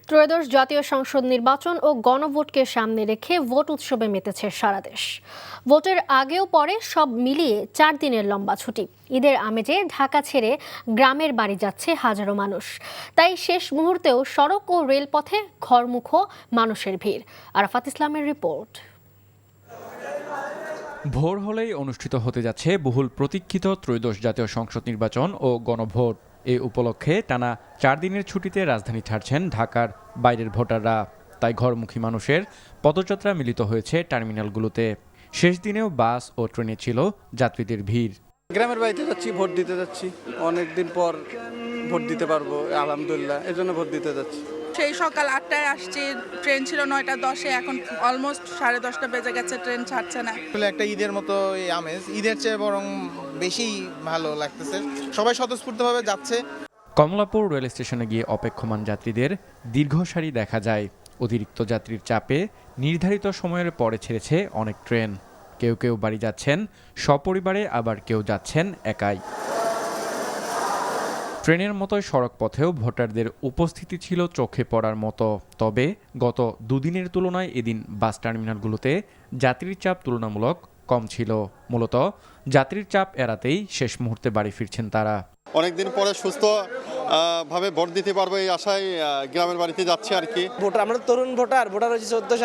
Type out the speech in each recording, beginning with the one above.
ত্রয়োদশ জাতীয় সংসদ নির্বাচন ও গণভোটকে সামনে রেখে ভোট উৎসবে মেতেছে সারা দেশ। ভোটের আগেও পরে সব মিলিয়ে 4 দিনের লম্বা ছুটি। ঈদের আমেজে ঢাকা ছেড়ে গ্রামের বাড়ি যাচ্ছে হাজারো মানুষ। তাই শেষ মুহূর্তেও সড়ক ও রেলপথে ঘরমুখো মানুষের ভিড়। আরাফাত ইসলামের রিপোর্ট। ভোর হলেই অনুষ্ঠিত হতে যাচ্ছে বহুল প্রতীক্ষিত ত্রয়োদশ জাতীয় সংসদ নির্বাচন ও গণভোট। এই উপলক্ষে টানা 4 দিনের ছুটিতে রাজধানী ছাড়ছেন ঢাকার বাইরের ভোটাররা। তাই ঘরমুখী মানুষের পদযাত্রা মিলিত হয়েছে টার্মিনালগুলোতে। শেষ দিনেও বাস ও ট্রেনে ছিল যাত্রীদের ভিড়। গ্রামের বাড়িতে যাচ্ছি, ভোট দিতে যাচ্ছি। অনেকদিন পর ভোট দিতে পারবো আলহামদুলিল্লাহ, এজন্য ভোট দিতে যাচ্ছি। সেই সকাল 8টায় আসছি, ট্রেন ছিল 9টা 10-এ, এখন অলমোস্ট 10:30 বেজে গেছে, ট্রেন ছাড়ছে না। আসলে একটা ঈদের মতো এই আমেজ, ঈদের চেয়ে বরং বেশি ভালো লাগতেছে। সবাই স্বতঃস্ফূর্তভাবে যাচ্ছে। কমলাপুর রেল স্টেশনে গিয়ে অপেক্ষমান যাত্রীদের দীর্ঘ সারি দেখা যায়। অতিরিক্ত যাত্রীর চাপে নির্ধারিত সময়ের পরে ছেড়েছে অনেক ট্রেন। কেউ কেউ বাড়ি যাচ্ছেন সপরিবারে, আবার কেউ যাচ্ছেন একাই। ট্রেনের মতোই সড়ক পথেও ভোটারদের উপস্থিতি ছিল চোখে পড়ার মতো। তবে গত দুদিনের তুলনায় এদিন বাস টার্মিনালগুলোতে যাত্রীর চাপ তুলনামূলক কম ছিল। মূলত যাত্রীর চাপ এড়াতেই শেষ মুহূর্তে বাড়ি ফিরছেন তারা। অনেকদিন পরে সুস্থ ভাবে ভোট দিতে পারবো এই আশায় গ্রামের বাড়িতে যাচ্ছি আর কি। ভোটার, আমরা তরুণ ভোটার হয়েছে 14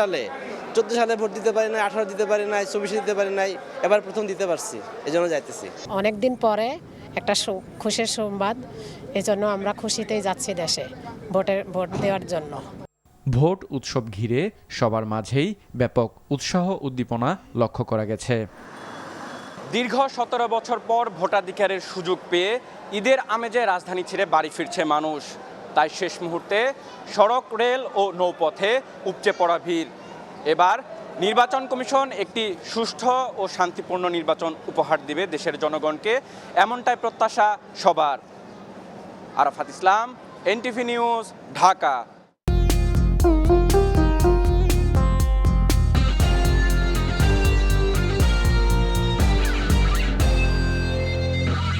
সালে ভোট দিতে পারি নাই, 18 দিতে পারি নাই, 24 দিতে পারি নাই, এবার প্রথম দিতে পারছি, এই জন্য যাইতেছি। অনেকদিন পরে একটা খুশির সংবাদ, এই জন্য আমরা খুশিতেই যাচ্ছি দেশে ভোট দেওয়ার জন্য। ভোট উৎসব ঘিরে সবার মাঝেই ব্যাপক উৎসাহ উদ্দীপনা লক্ষ্য করা গেছে। দীর্ঘ 17 বছর পর ভোটাধিকারের সুযোগ পেয়ে ঈদের আমেজে রাজধানী ছেড়ে বাড়ি ফিরছে মানুষ। তাই শেষ মুহূর্তে সড়ক, রেল ও নৌপথে উপচে পড়া ভিড়। এবার নির্বাচন কমিশন একটি সুষ্ঠু ও শান্তিপূর্ণ নির্বাচন উপহার দিবে দেশের জনগণকে, এমনটাই প্রত্যাশা সবার। আরাফাত ইসলাম, এনটিভি নিউজ, ঢাকা।